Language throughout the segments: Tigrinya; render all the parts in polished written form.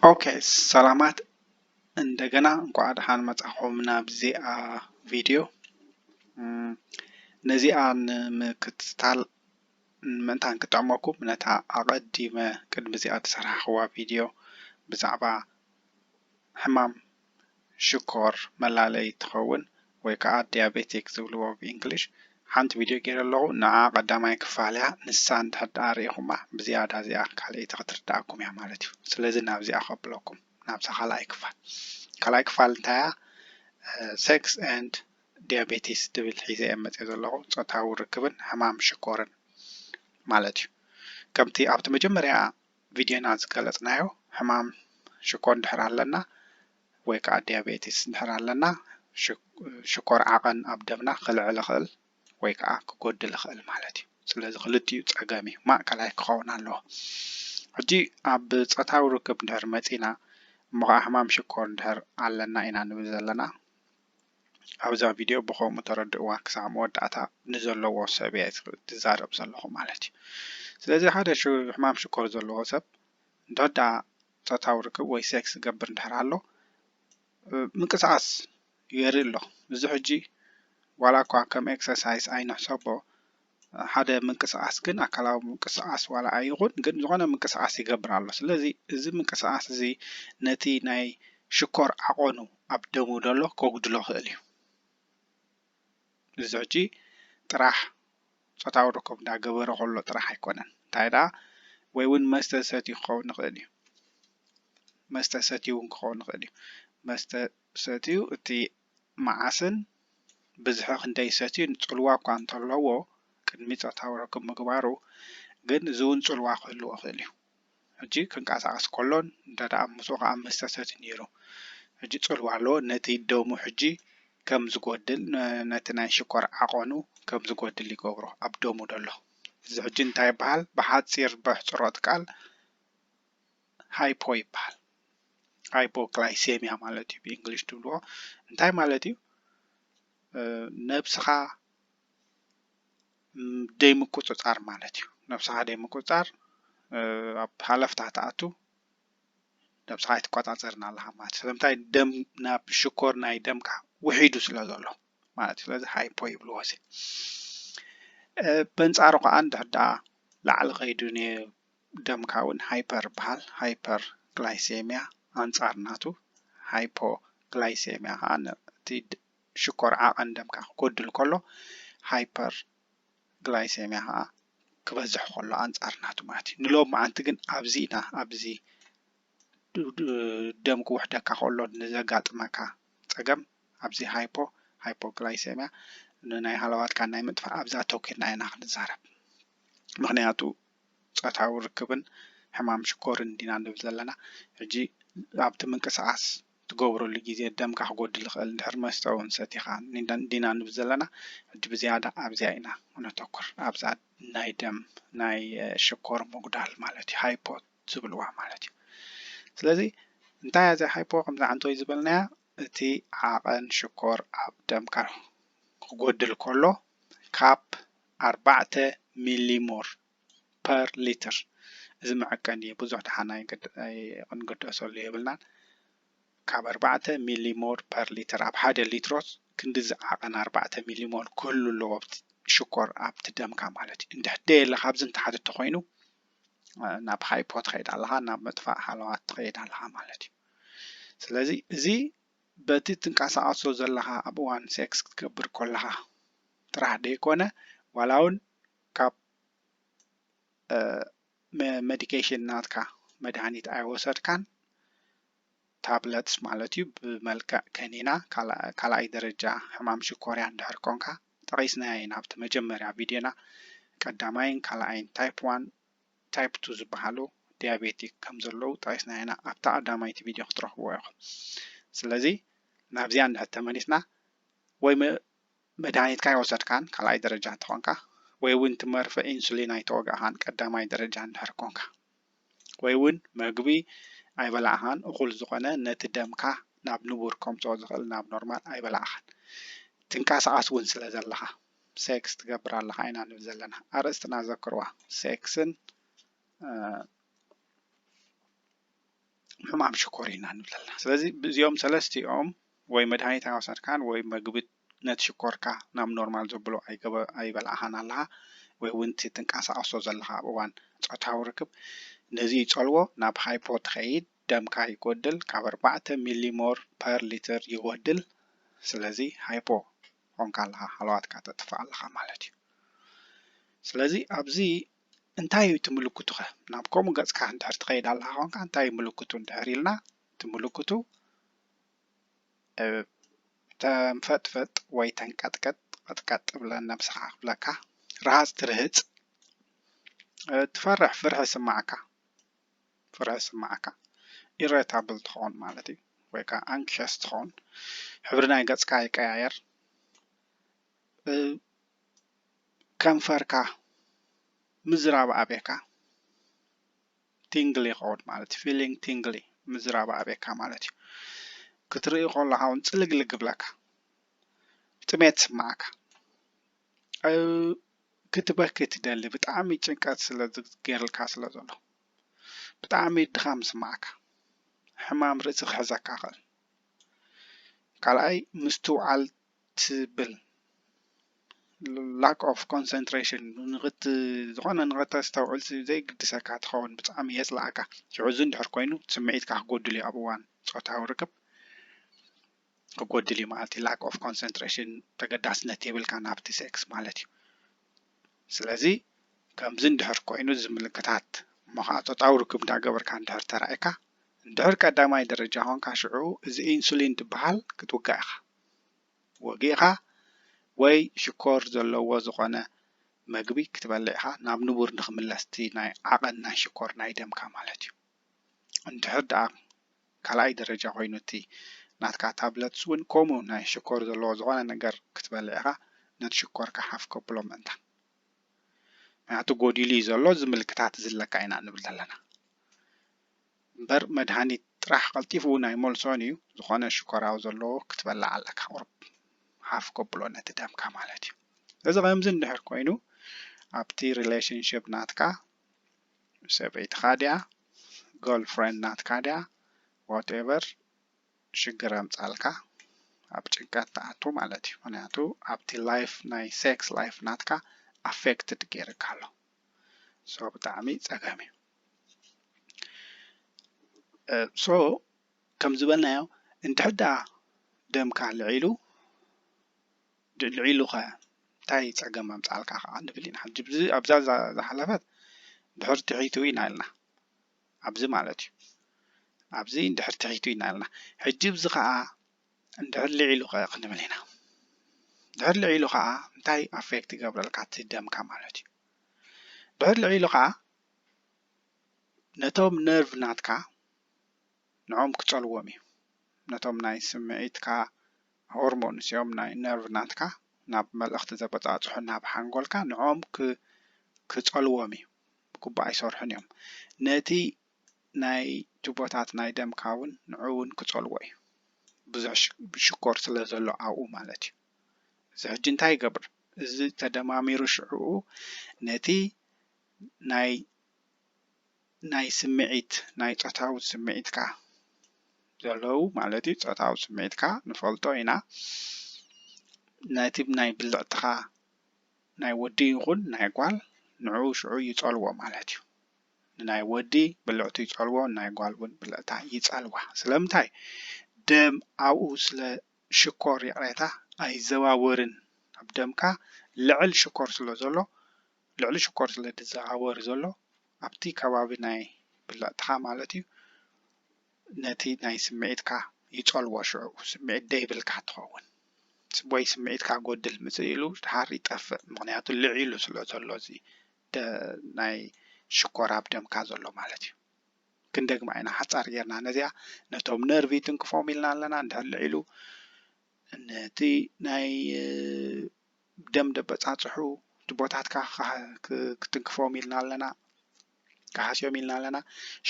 اوكي سلامات እንደገና እንኳን ደህና መጣችሁ ናብዚኣ ቪድዮ ነዚኣ ምክትታል ምንታን ክጠቅመኩም ነታ ኣቀዲመ ቅድሚ ዚኣ ተሰርሐዋ ቪድዮ ብዛዕባ ሕማም ሽኮር መላለይ ትኸውን ወይ ከዓ ዲያቤቲክ ዝብልዎ ብእንግሊሽ ሓንቲ ቪድዮ ገይረ ኣለኹ ንዓ ቀዳማይ ክፋል እያ ንሳ እንድሕር ሪኢኹማ ብዝያዳ እዚኣ ካልአይቲ ክትርዳእኩም እያ ማለት እዩ ስለዚ ናብዚኣ ከብለኩም ናብዛ ካልኣይ ክፋል እንታይ sex and diabetes ትብል ሒዘ መፅእ ዘለኹ ፆታዊ ርክብን ሕማም ሽኮርን ማለት እዩ ከምቲ ኣብቲ መጀመርያ ቪድዮና ዝገለጽናዮ ሕማም ሽኮር እንድሕር ኣለና ወይ ከዓ ዲያቤቲስ እንድሕር ኣለና ሽኮር ዓቐን ኣብ ደምና ክልዕል ይኽእል ወይ ከዓ ክጎድል ይኽእል ማለት እዩ ስለዚ ክልቲኡ ፀገም እዩ ማእከላይ ክኸውን ኣለዎ ሕጂ ኣብ ፆታዊ ርክብ እንድሕር መፂና እሞ ሕማም ሽኮር እንድሕር ኣለና ኢና ንብል ዘለና ኣብዛ ቪድዮ ብከምኡ ተረድእዋ ክሳብ መወዳእታ ንዘለዎ ሰብ እየ ዝዛረብ ዘለኹ ማለት እዩ ስለዚ ሓደ ሕማም ሽኮር ዘለዎ ሰብ እንተወዳ ፆታዊ ርክብ ወይ ሴክስ ዝገብር እንድሕር ኣሎ ምንቅስቃስ የርኢ ኣሎ እዚ ሕጂ ዋላ እኳ ከም ኤክሰርሳይዝ ኣይንሕሰቦ ሓደ ምንቅስቃስ ግን ኣካላዊ ምንቅስቃስ ዋላ ኣይኹን ግን ዝኾነ ምንቅስቃስ ይገብር ኣሎ ስለዚ እዚ ምንቅስቃስ እዚ ነቲ ናይ ሽኮር ዓቐኑ ኣብ ደሙ ደሎ ከጉድሎ ይኽእል እዩ እዚ ሕጂ ጥራሕ ፆታዊ ርክብ እንዳገበረ ከሎ ጥራሕ ኣይኮነን እንታይ ደኣ ወይ እውን መስተ ሰትዩ ክኸውን ይኽእል እዩ መስተ ሰትዩ እውን ክኸውን ይኽእል እዩ መስተ ሰትዩ እቲ መዓስን ብዝሒ ክንደይ ሰትዩ ፅልዋ እኳ እንተለዎ ቅድሚ ፆታዊ ርክብ ምግባሩ ግን እዚ እውን ፅልዋ ክህልዎ ይኽእል እዩ ሕጂ ክንቀሳቀስ ከሎን እንተደኣ ምስኡ ከዓ መስተ ሰትዩ ነይሩ ሕጂ ፅልዋ ኣለዎ ነቲ ደሙ ሕጂ ከም ዝጎድል ነቲ ናይ ሽኮር ዓቐኑ ከም ዝጎድል ይገብሮ ኣብ ደሙ ደሎ እዚ ሕጂ እንታይ ይበሃል ብሓፂር ብሕፅሮት ቃል ሃይፖ ይበሃል ሃይፖግላይሴምያ ማለት እዩ ብእንግሊሽ ትብልዎ እንታይ ማለት እዩ ነብስኻ ደይምቁፅፃር ማለት እዩ ነብስኻ ደይምቁፅፃር ኣብ ሃለፍታ ተኣቱ ነብስኻ ይትቆፃፀርን ኣለኻ ማለት እዩ ስለምንታይ ደም ናብ ሽኮር ናይ ደምካ ውሒዱ ስለ ዘሎ ማለት እዩ ስለዚ ሃይፖ ይብልዎ እዚ በንፃሩ ከዓ እንድሕር ደኣ ላዕሊ ከይዱ ደምካ እውን ሃይፐር ይበሃል ሃይፐር ግላይሴምያ ኣንፃር ናቱ ሃይፖግላይሴምያ ከዓ እቲ ሽኮር ዓቐን ደምካ ክጎድል ከሎ ሃይፐር ግላይሴምያ ከዓ ክበዝሕ ከሎ ኣንፃር ናቱ ማለት እዩ ንሎም መዓንቲ ግን ኣብዚ ኢና ኣብዚ ደም ክውሕደካ ከሎ ንዘጋጥመካ ፀገም ኣብዚ ሃይፖግላይሴምያ ንናይ ሃለዋትካ ናይ ምጥፋእ ኣብዛ ተወኪልና ኢና ክንዛረብ ምክንያቱ ፆታዊ ርክብን ሕማም ሽኮርን ዲና ንብል ዘለና ሕጂ ኣብቲ ምንቅስቃስ ትገብረሉ ግዜ ደምካ ክጎድል ይኽእል እንድሕር መስተ እውን ሰቲኻ ዲና ንብል ዘለና ሕጂ ብዝያዳ ኣብዚኣ ኢና ነተኩር ኣብዛ ናይ ደም ናይ ሽኮር ምጉዳል ማለት እዩ ሃይፖ ዝብልዋ ማለት እዩ ስለዚ እንታይ እያ ሃይፖ ከምዚ ዓንተወይ ዝበልናያ እቲ ዓቐን ሽኮር ኣብ ደምካ ክጎድል ከሎ ካብ 4 ሚሊሞር ፐር ሊትር እዚ መዐቀን እዩ ብዙሕ ደሓና ክንገደሰሉ የብልናን ካብ 4 ሚሊሞር ፐር ሊትር ኣብ ሓደ ሊትሮስ ክንዲ ዝዓቐን 4 ሚሊሞር ክህሉ ኣለዎ ሽኮር ኣብቲ ደምካ ማለት እዩ እንድሕር ደየለ ካብዚ እንተሓተ ተኮይኑ ናብ ሃይፖ ትኸይድ ኣለኻ ናብ መጥፋእ ሃለዋት ትኸይድ ኣለኻ ማለት እዩ ስለዚ እዚ በቲ ትንቀሳቀሶ ዘለኻ ኣብ እዋን ሴክስ ክትገብር ከለኻ ጥራሕ ደይኮነ ዋላ እውን ካብ ሜዲኬሽን ናትካ መድሃኒት ኣይወሰድካን ታብለትስ ማለት እዩ ብመልክዕ ከኒና ካልኣይ ደረጃ ሕማም ሽኮርያ እንድሕር ኮንካ ጠቂስናዮ ኢና ኣብቲ መጀመርያ ቪድዮና ቀዳማይን ካልኣይን ታይፕ 1 ታይፕ 2 ዝበሃሉ ዲያቤቲክ ከም ዘለዉ ጠቂስናዮ ኢና ኣብታ ቀዳማይቲ ቪድዮ ክትረኽብዎ ኢኹም ስለዚ ናብዚኣ እንድሕር ተመሊስና ወይ መድሃኒትካ ኣይወሰድካን ካልኣይ ደረጃ እንተኮንካ ወይ እውን ትመርፈ ኢንሱሊን ኣይተወግእኻን ቀዳማይ ደረጃ እንድሕር ኮንካ ወይ እውን ምግቢ ኣይበላዕኻን እኹል ዝኾነ ነቲ ደምካ ናብ ንቡር ከምፅኦ ዝኽእል ናብ ኖርማል ኣይበላዕኻን ትንቀሳቀስ እውን ስለ ዘለኻ ሴክስ ትገብር ኣለኻ ኢና ንብል ዘለና ኣርእስትና ዘክርዋ ሴክስን ሕማም ሽኮርያ ንብለና ስለዚ ብዚኦም ሰለስቲኦም ወይ መድሃኒት ኣይወሰድካን ወይ ምግቢ ነት ሽኮርካ ናብ ኖርማል ዘብሎ ኣይበልዓኻን ኣለኻ ወይ እውን ትንቀሳቐሶ ዘለኻ ኣብ እዋን ፆታዊ ርክብ ነዚ ይፀልዎ ናብ ሃይፖ ትኸይድ ደምካ ይጎድል ካብ 4 ሚሊሞር ፐር ሊትር ይጎድል ስለዚ ሃይፖ ኮንካ ኣለኻ ሃልዋትካ ተጥፍእ ኣለኻ ማለት እዩ ስለዚ ኣብዚ እንታይ ትምልክቱ ኸ ናብ ከምኡ ገጽካ እንድሕር ትኸይድ ኣለኻ ኮንካ እንታይ ምልክቱ እንድሕር ኢልና ትምልክቱ ተንፈጥፈጥ ወይ ተንቀጥቀጥ ቀጥቀጥ ብለን ነብስኻ ክብለካ ራስ ትርህፅ ትፈርሕ ፍርሒ ስማዓካ ኢሪታብል ትኾን ማለት እዩ ወይ ከዓ አንክሸስ ትኾን ሕብሪ ናይ ገጽካ ይቀያየር ከንፈርካ ምዝራብ ኣቤካ ቲንግሊ ይኸውን ማለት እዩ ፊሊንግ ቲንግሊ ምዝራብ ኣቤካ ማለት እዩ ክትርኢ ከለኻ እውን ፅልግልግ ብለካ ጥሜት ስማዓካ ክትበኪ ትደሊ ብጣዕሚ ጭንቀት ስለ ዝገይርልካ ስለ ዘሎ ብጣዕሚ ድኻም ስማዓካ ሕማም ርእሲ ክሕዘካ ኽእል ካልኣይ ምስትውዓል ትብል lack of concentration ዝኾነ ንኽተስተውዕል ዘይግድሰካ ትኸውን ብጣዕሚ የፅልኣካ ሽዑ እንድሕር ኮይኑ ስምዒትካ ክጎድል እዩ ኣብ እዋን ፆታዊ ርክብ ክጎድል እዩ ማለት እዩ lack of concentration ተገዳስነት የብልካ ናብቲ ሴክስ ማለት እዩ ስለዚ ከምዚ እንድሕር ኮይኑ ዝምልክታት መኸዓ ፆታዊ ርክብ እንዳገበርካ እንድሕር ተራእይካ እንድሕር ቀዳማይ ደረጃ ኮንካ ሽዑ እዚ ኢንሱሊን ትበሃል ክትውጋእ ኢኻ ወጊእኻ ወይ ሽኮር ዘለዎ ዝኾነ ምግቢ ክትበልዕ ኢኻ ናብ ንቡር ንኽምለስቲ ናይ ዓቐን ናይ ሽኮር ናይ ደምካ ማለት እዩ እንድሕር ደኣ ካልኣይ ደረጃ ኮይኑ እቲ ናትካ ታብለትስ እውን ከምኡ ናይ ሽኮር ዘለዎ ዝኾነ ነገር ክትበልዕ ኢኻ ነቲ ሽኮርካ ሓፍ ከብሎ ምእንታ ምክንያቱ ጎዲሉ እዩ ዘሎ ዝምልክታት ዝለካ ኢና ንብል ዘለና እምበር መድሃኒት ጥራሕ ቀልጢፉ ናይ መልሶን እዩ ዝኾነ ሽኮራዊ ዘለዎ ክትበልዕ ኣለካ ቁርብ ሓፍ ከብሎ ነቲ ደምካ ማለት እዩ እዚ ከምዚ እንድሕር ኮይኑ ኣብቲ ሪሌሽንሽፕ ናትካ ሰበይትካ ድያ ገርልፍሬንድ ናትካ ድያ ዋትኤቨር ሽግር ኣምፃልካ ኣብ ጭንቀት ተኣቱ ማለት እዩ ምክንያቱ ኣብቲ ላይፍ ናይ ሴክስ ላይፍ ናትካ ኣፌክትድ ገይርካ ኣሎ ሶ ብጣዕሚ ፀገም እዩ ሶ ከም ዝበልናዮ እንድሕር ደኣ ደምካ ልዒሉ ኸ እንታይ ፀገም ኣምፃልካ ከዓ ንብል ኢና ሕጂ ኣብዛ ዝሓለፈት ድሕር ትሒቱ ኢና ኢልና ኣብዚ ማለት እዩ ኣብዚ እንድሕር ትሒቱ ኢና ኢልና ሕጂ እዚ ከዓ እንድሕር ልዒሉ ኸ ክንብል ኢና ድሕር ልዒሉ ከዓ እንታይ ኣፌክት ይገብረልካ እቲ ደምካ ማለት እዩ ድሕር ልዒሉ ከዓ ነቶም ነርቭ ናትካ ንዖም ክፀልዎም እዩ ነቶም ናይ ስምዒትካ ሆርሞንስ እዮም ናይ ነርቭ ናትካ ናብ መልእኽቲ ዘበፃፅሑ ናብ ሓንጎልካ ንዖም ክፀልዎም እዩ ግቡእ ኣይሰርሑን እዮም ነቲ ናይ ቱቦታት ናይ ደምካ እውን ንዑ እውን ክፀልዎ እዩ ብዙሕ ሽኮር ስለ ዘሎ ኣብኡ ማለት እዩ እዚ ሕጂ እንታይ ይገብር እዚ ተደማሚሩ ሽዑኡ ነቲ ናይ ስምዒት ናይ ፆታዊ ስምዒትካ ዘለዉ ማለት እዩ ፆታዊ ስምዒትካ ንፈልጦ ኢና ነቲ ናይ ብልዕትኻ ናይ ወዲ ይኹን ናይ ጓል ንዑ ሽዑ ይፀልዎ ማለት እዩ ናይ ወዲ ብልዕቱ ይፀልዎ ናይ ጓል እውን ብልዕታ ይፀልዋ ስለምንታይ ደም ኣብኡ ስለ ሽኮር ይቕሬታ ኣይዘዋወርን ኣብ ደምካ ልዕል ሽኮር ስለ ዘሎ ልዕሊ ሽኮር ስለ ዝዘዋወር ዘሎ ኣብቲ ከባቢ ናይ ብልዕትኻ ማለት እዩ ነቲ ናይ ስምዒትካ ይፀልዎ ሽዑ ስምዒት ደይብልካ ትኸውን ወይ ስምዒትካ ጎድል ምፅእ ኢሉ ድሓር ይጠፍእ ምክንያቱ ልዒሉ ስለ ዘሎ እዚ ናይ ሽኮር ኣብ ደምካ ዘሎ ማለት እዩ ክንደግማ ኢና ሓፃር ጌርና ነዚኣ ነቶም ነርቪ ትንክፎም ኢልና ኣለና እንድሕር ልዒሉ ነቲ ናይ ደም ደበፃፅሑ ቱቦታትካ ክትንክፎም ኢልና ኣለና ክሓስዮም ኢልና ኣለና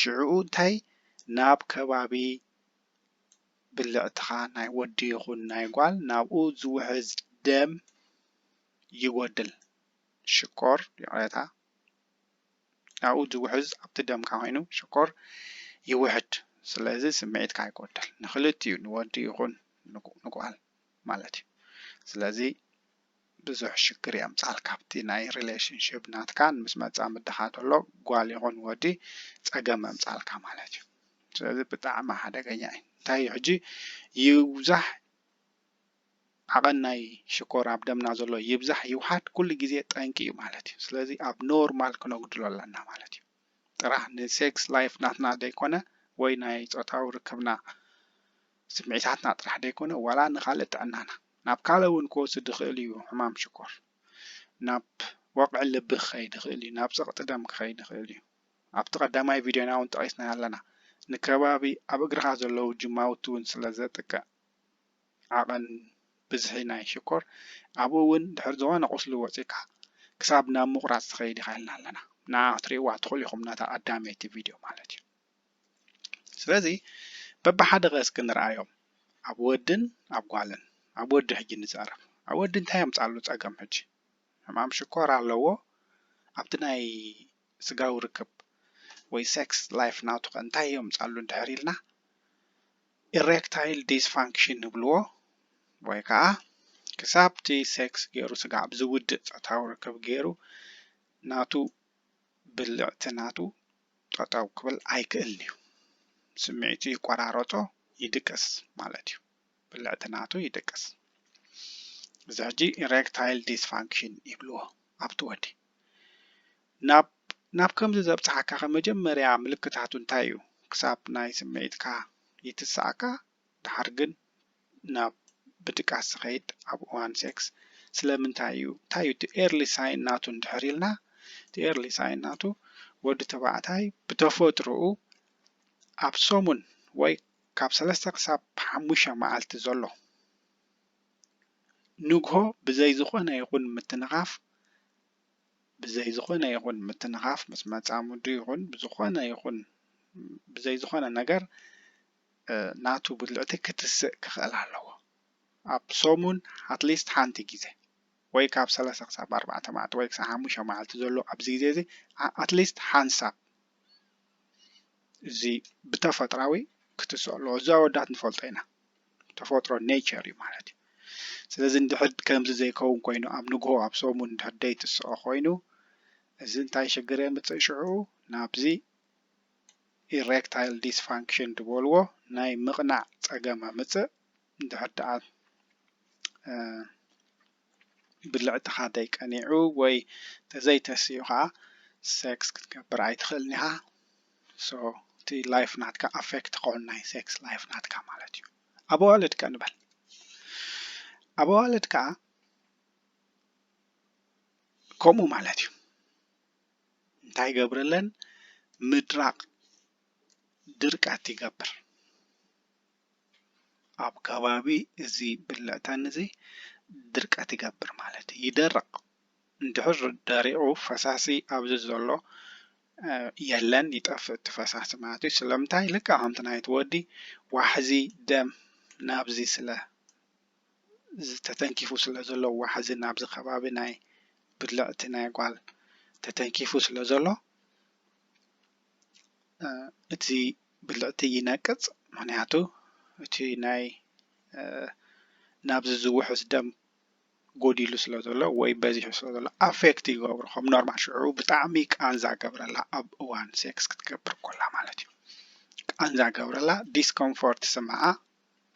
ሽዑኡ እንታይ ናብ ከባቢ ብልዕትኻ ናይ ወዲ ይኹን ናይ ጓል ናብኡ ዝውሕዝ ደም ይጎድል ሽኮር ይቕሬታ ናብኡ ዝውሕዝ ኣብቲ ደምካ ኮይኑ ሽኮር ይውሕድ ስለዚህ ስምዒትካ ይጎድል ንኽልቲኡ ንወዲ ይኹን ንጓል ማለት እዩ ስለዚህ ብዙሕ ሽግር የምፃልካ ኣብቲ ናይ ሪሌሽንሽፕ ናትካን ምስ መፃ ምድኻተሎ ጓል ይኹን ወዲ ፀገም የምፃልካ ማለት እዩ ስለዚ ብጣዕሚ ሓደገኛ እዩ እንታይ እዩ ሕጂ ይብዛሕ ዓቐን ናይ ሽኮር ኣብ ደምና ዘሎ ይብዛሕ ይውሓድ ኩሉ ግዜ ጠንቂ እዩ ማለት እዩ ስለዚ ኣብ ኖርማል ክነጉድሎ ኣለና ማለት እዩ ጥራሕ ንሴክስ ላይፍ ናትና ደይኮነ ወይ ናይ ፆታዊ ርክብና ስምዒታትና ጥራሕ ደይኮነ ዋላ ንኻልእ ጥዕናና ናብ ካልእ እውን ክወስድ ይኽእል እዩ ሕማም ሽኮር ናብ ወቕዒ ልቢ ክኸይድ ይኽእል እዩ ናብ ፀቕጢ ደም ክኸይድ ይኽእል እዩ ኣብቲ ቀዳማይ ቪድዮና እውን ጠቒስና ኣለና ንከባቢ ኣብ እግርኻ ዘለዉ ጅማውቲ እውን ስለ ዘጥቅዕ ዓቐን ብዝሒ ናይ ሽኮር ኣብኡ እውን ድሕሪ ዝኾነ ቁስሊ ወፂካ ክሳብ ናብ ምቑራፅ ትኸይድ ኢኻ ኢልና ኣለና ንዓ ክትሪእዋ ትኽእሉ ኢኹም ናታ ቀዳመይቲ ቪድዮ ማለት እዩ ስለዚ በብሓደ ቐስኪ ንርኣዮም ኣብ ወድን ኣብ ጓልን ኣብ ወዲ ሕጂ ንዛረብ ኣብ ወዲ እንታይ የምፃሉ ፀገም ሕጂ ሕማም ሽኮር ኣለዎ ኣብቲ ናይ ስጋዊ ርክብ ወይ ሴክስ ላይፍ ናቱ እንታይ የምፃሉ እንድሕር ኢልና ኢሬክታይል ዲስፋንክሽን ንብልዎ ወይ ከዓ ክሳብቲ ሴክስ ገይሩ ስጋ ኣብ ዝውድእ ፆታዊ ርክብ ገይሩ ናቱ ብልዕቲ ናቱ ጠጠው ክብል ኣይክእልን እዩ ስምዒቱ ይቆራረፆ ይድቅስ ማለት እዩ ብልዕቲ ናቱ ይድቅስ እዚ ሕጂ ኢሬክታይል ዲስፋንክሽን ይብልዎ ኣብቲ ወዲ ናብ ከምዚ ዘብፅሓካ ከመጀመርያ ምልክታቱ እንታይ እዩ ክሳብ ናይ ስምዒትካ ይትስኣካ ድሓር ግን ናብ ብድቃስ ዝኸይድ ኣብ እዋን ሴክስ ስለምንታይ እዩ እንታይ እዩ እቲ ኤርሊ ሳይን ናቱ እንድሕር ኢልና እቲ ኤርሊ ሳይን ናቱ ወዲ ተባዕታይ ብተፈጥሮኡ ኣብ ሰሙን ወይ ካብ 3 ክሳብ 5 መዓልቲ ዘሎ ንግሆ ብዘይ ዝኾነ ይኹን ምትንኻፍ ምስ መፃሙዱ ይኹን ብዘይ ዝኾነ ነገር ናቱ ብልዕቲ ክትስእ ክኽእል ኣለዎ ኣብ ሰሙን ኣትሊስት ሓንቲ ግዜ ወይ ካብ 3 ክሳብ 4 መዓልቲ ወይ ክሳብ 5 መዓልቲ ዘሎ ኣብዚ ግዜ እዚ ኣትሊስት ሓንሳብ እዚ ብተፈጥራዊ ክትስእ ኣለዎ እዚ ኣወዳት ንፈልጦ ኢና ተፈጥሮ ኔቸር እዩ ማለት እዩ ስለዚ እንድሕር ከምዚ ዘይከውን ኮይኑ ኣብ ንግሆ ኣብ ሰሙን እንድሕር ደይትስኦ ኮይኑ እዚ እንታይ ሽግር የምፅእ ሽዑ ናብዚ ኢሬክታይል ዲስፋንክሽን ትበልዎ ናይ ምቕናዕ ፀገም ምፅእ እንድሕር ደኣ ብልዕትኻ ደይቀኒዑ ወይ ተዘይተስዩ ከዓ ሴክስ ክትገብር ኣይትኽእልን ኢኻ ሶ እቲ ላይፍ ናትካ ኣፌክት ክኾን ናይ ሴክስ ላይፍ ናትካ ማለት እዩ ኣብ ኣዋልድ ከ ንበል ኣብ ኣዋልድ ከዓ ከምኡ ማለት እዩ እንታይ ይገብረለን ምድራቅ ድርቀት ይገብር ኣብ ከባቢ እዚ ብልዕተን እዚ ድርቀት ይገብር ማለት እዩ ይደርቅ እንድሕር ደሪቁ ፈሳሲ ኣብዚ ዘሎ የለን ይጠፍእ እቲ ፈሳሲ ማለት እዩ ስለምንታይ ልክዕ ከምቲ ናይ ትወዲ ዋሕዚ ደም ናብዚ ስለ ተተንኪፉ ስለ ዘሎ ዋሕዚ ናብዚ ከባቢ ናይ ብልዕቲ ናይ ጓል ተተንኪፉ ስለ ዘሎ እቲ ብልዕቲ ይነቅፅ ምክንያቱ እቲ ናይ ናብዚ ዝውሕዝ ደም ጎዲሉ ስለ ዘሎ ወይ በዚሑ ስለ ዘሎ ኣፌክት ይገብሮ ከም ኖርማል ሽዑ ብጣዕሚ ቃንዛ ገብረላ ኣብ እዋን ሴክስ ክትገብር ኮላ ማለት እዩ ቃንዛ ገብረላ ዲስኮምፎርት ስምዓ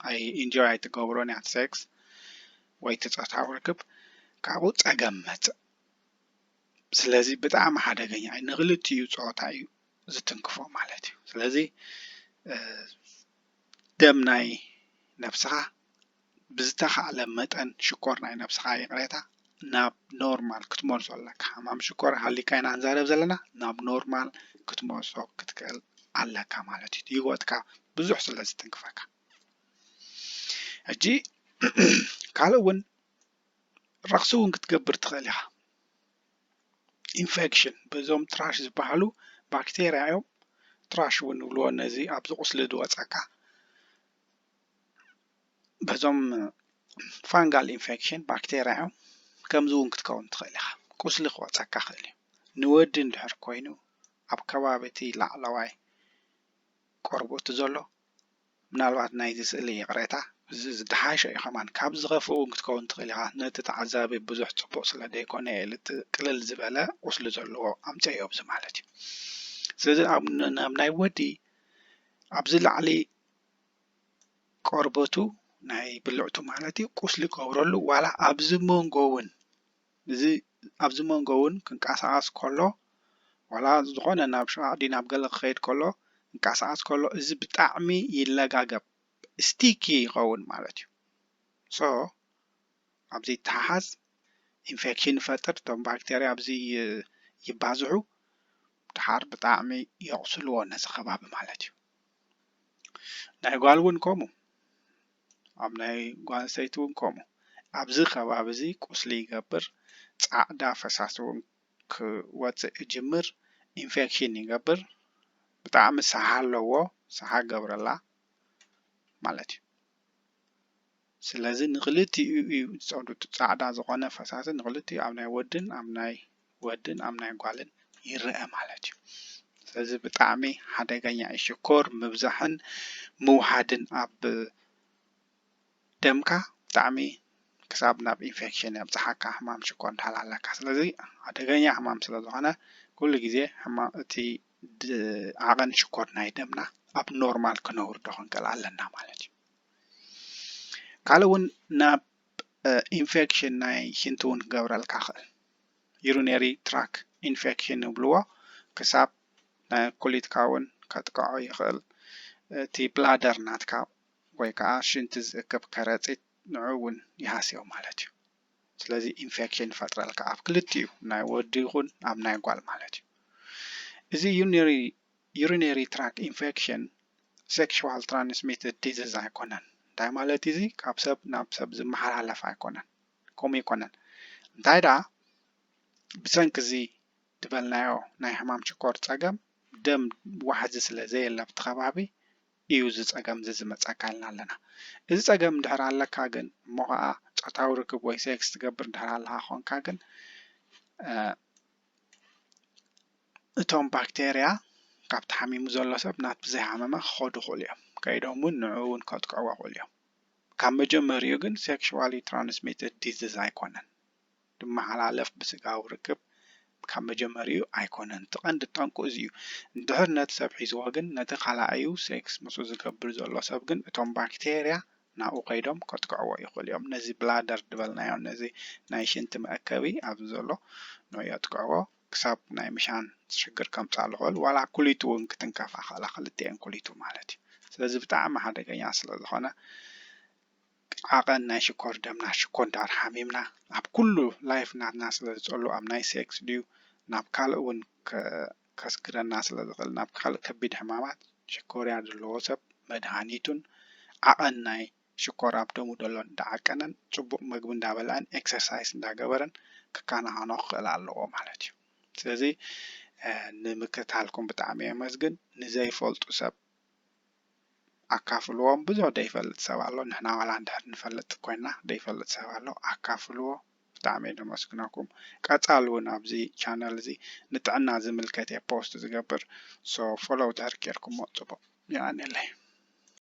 ኣይ ኢንጆይ ኣይትገብሮን እያ ሴክስ ወይ ትፆታዊ ርክብ ካብኡ ፀገም መፅእ ስለዚ ብጣዕሚ ሓደገኛ እዩ ንክልቲኡ ፆታ እዩ ዝትንክፎ ማለት እዩ ስለዚ ደም ናይ ነብስኻ ብዝተኻእለ መጠን ሽኮር ናይ ነብስኻ ይቕሬታ ናብ ኖርማል ክትመልሶ ኣለካ ሕማም ሽኮር ሃሊካ ኢና ንዛረብ ዘለና ናብ ኖርማል ክትመልሶ ክትክእል ኣለካ ማለት እዩ ህይወትካ ብዙሕ ስለ ዝትንክፈካ ሕጂ ካልእ እውን ረክሲ እውን ክትገብር ትኽእል ኢኻ ኢንፌክሽን በዞም ትራሽ ዝበሃሉ ባክቴርያ እዮም ትራሽ እውን ንብልዎ ነዚ ኣብዚ ቁስሊ ዝወፀካ በዞም ፋንጋል ኢንፌክሽን ባክቴርያ እዮም ከምዚ እውን ክትከውን ትኽእል ኢኻ ቁስሊ ክወፀካ ክእል እዩ ንወዲ እንድሕር ኮይኑ ኣብ ከባቢ እቲ ላዕለዋይ ቆርቦቱ ዘሎ ምናልባት ናይዚ ስእሊ ቅሬታ ዝደሓሸ እዩ ከማን ካብ ዝኸፍኡ ክትከውን ትኽእል ኢኻ ነቲ ተዓዛቢ ብዙሕ ፅቡቅ ስለ ዘይኮነ ቅልል ዝበለ ቁስሊ ዘለዎ ኣምፅዮ ብዚ ማለት እዩ ስለዚ ኣብ ናይ ወዲ ኣብዚ ላዕሊ ቆርቦቱ ናይ ብልዕቱ ማለት እዩ ቁስሊ ገብረሉ ዋላ ኣብዚ መንጎ እውን እዚ ኣብዚ መንጎ እውን ክንቀሳቀስ ከሎ ዋላ ዝኾነ ናብ ሸቃዲ ናብ ገለ ክኸይድ ከሎ ክንቀሳቀስ ከሎ እዚ ብጣዕሚ ይለጋገብ ስቲኪ ይኸውን ማለት እዩ ሶ ኣብዚ ተሓሓዝ ኢንፌክሽን ይፈጥር እቶም ባክቴርያ ኣብዚ ይባዝሑ ድሓር ብጣዕሚ የቕስልዎ ነዚ ከባቢ ማለት እዩ ናይ ጓል እውን ከምኡ ኣብ ናይ ጓል ኣንስተይቲ እውን ከምኡ ኣብዚ ከባቢ እዚ ቁስሊ ይገብር ፃዕዳ ፈሳሲ እውን ክወፅእ ይጅምር ኢንፌክሽን ይገብር ብጣዕሚ ሰሓ ኣለዎ ሰሓ ገብረላ ማለት እዩ ስለዚ ንክልቲኡ እዩ ዝፀውዱ ፃዕዳ ዝኾነ ፈሳሲ ንክልቲኡ ኣብ ናይ ወድን ኣብ ናይ ጓልን ይርአ ማለት እዩ ስለዚ ብጣዕሚ ሓደገኛ እዩ ሽኮር ምብዛሕን ምውሓድን ኣብ ደምካ ብጣዕሚ ክሳብ ናብ ኢንፌክሽን የብፅሓካ ሕማም ሽኮር እንድሕር ኣለካ ስለዚ ሓደገኛ ሕማም ስለ ዝኾነ ኩሉ ግዜ እቲ ዓቐን ሽኮር ናይ ደምና ኣብ ኖርማል ክነውርዶ ክንክእል ኣለና ማለት እዩ ካልእ እውን ናብ ኢንፌክሽን ናይ ሽንቲ እውን ክገብረልካ ክእል ዩሪነሪ ትራክ ኢንፌክሽን ይብልዎ ክሳብ ናይ ኩሊትካ እውን ከጥቅዖ ይኽእል እቲ ብላደር ናትካ ወይ ከዓ ሽንቲ ዝእክብ ከረጢት ንዑ እውን ይሃስዮ ማለት እዩ ስለዚ ኢንፌክሽን ይፈጥረልካ ኣብ ክልቲኡ ናይ ወዲ ይኹን ኣብ ናይ ጓል ማለት እዩ እዚ ዩሪነሪ ትራክ ኢንፌክሽን ሴክሹዋል ትራንስሚትድ ዲዚዝ ኣይኮነን እንታይ ማለት እዚ ካብ ሰብ ናብ ሰብ ዝመሓላለፍ ኣይኮነን ከምኡ ይኮነን እንታይ ደኣ ብሰንኪ እዚ ድበልናዮ ናይ ሕማም ሽኮር ፀገም ደም ዋሕዚ ስለ ዘየለ ኣብቲ ከባቢ እዩ እዚ ፀገም ዝመፀካ ኢልና ኣለና እዚ ፀገም እንድሕር ኣለካ ግን እሞ ከዓ ፆታዊ ርክብ ወይ ሴክስ ትገብር እንድሕር ኣለካ ኮንካ ግን እቶም ባክቴርያ ካብቲ ሓሚሙ ዘሎ ሰብ ናት ብዘይሓመመ ክኸዱ ይኽእሉ እዮም ከይዶም እውን ንዑ እውን ከጥቅዕዎ ይኽእሉ እዮም ካብ መጀመሪኡ ግን ሴክሹዋሊ ትራንስሚትድ ዲዚዝ ኣይኮነን ድመሓላለፍ ብስጋዊ ርክብ ካብ መጀመሪኡ ኣይኮነን እቲ ቀንዲ ጠንቁ እዚ እዩ እንድሕር ነቲ ሰብ ሒዝዎ ግን ነቲ ካልኣዩ ሴክስ ምስ ዝገብር ዘሎ ሰብ ግን እቶም ባክቴርያ ናብኡ ከይዶም ከጥቅዕዎ ይኽእሉ እዮም ነዚ ብላደር ድበልናዮ ነዚ ናይ ሽንቲ መአከቢ ኣብዚ ዘሎ ንዑ የጥቅዕዎ ክሳብ ናይ ምሻን ሽግር ከምፃእ ዝኽእል ዋላ ኩሊቱ እውን ክትንከፋ ክእላ ክልቲአን ኩሊቱ ማለት እዩ ስለዚ ብጣዕሚ ሓደገኛ ስለ ዝኾነ ዓቐን ናይ ሽኮር ደምና ሽኮር እንዳር ሓሚምና ኣብ ኩሉ ላይፍ ናትና ስለ ዝፀሉ ኣብ ናይ ሴክስ ድዩ ናብ ካልእ እውን ከስግረና ስለ ዝኽእል ናብ ካልእ ከቢድ ሕማማት ሽኮርያ ዘለዎ ሰብ መድሃኒቱን ዓቐን ናይ ሽኮር ኣብ ደሙ ዘሎ እንዳዓቀነን ፅቡቅ ምግቢ እንዳበልዐን ኤክሰርሳይዝ እንዳገበረን ክከናኸኖ ክኽእል ኣለዎ ማለት እዩ ስለዚ ንምክትታልኩም ብጣዕሚ የመስግን ንዘይፈልጡ ሰብ ኣካፍልዎም ብዙሕ ደይፈልጥ ሰብ ኣሎ ንሕና ዋላ እንድሕር ንፈልጥ ኮይና ደይፈልጥ ሰብ ኣሎ ኣካፍልዎ ብጣዕሚ ደመስግነኩም ቀፃሊ እውን ኣብዚ ቻነል እዚ ንጥዕና ዝምልከት ፖስት ዝገብር ፎሎው ድሕር ጌርኩሞ ፅቡቅ ይቀኒለይ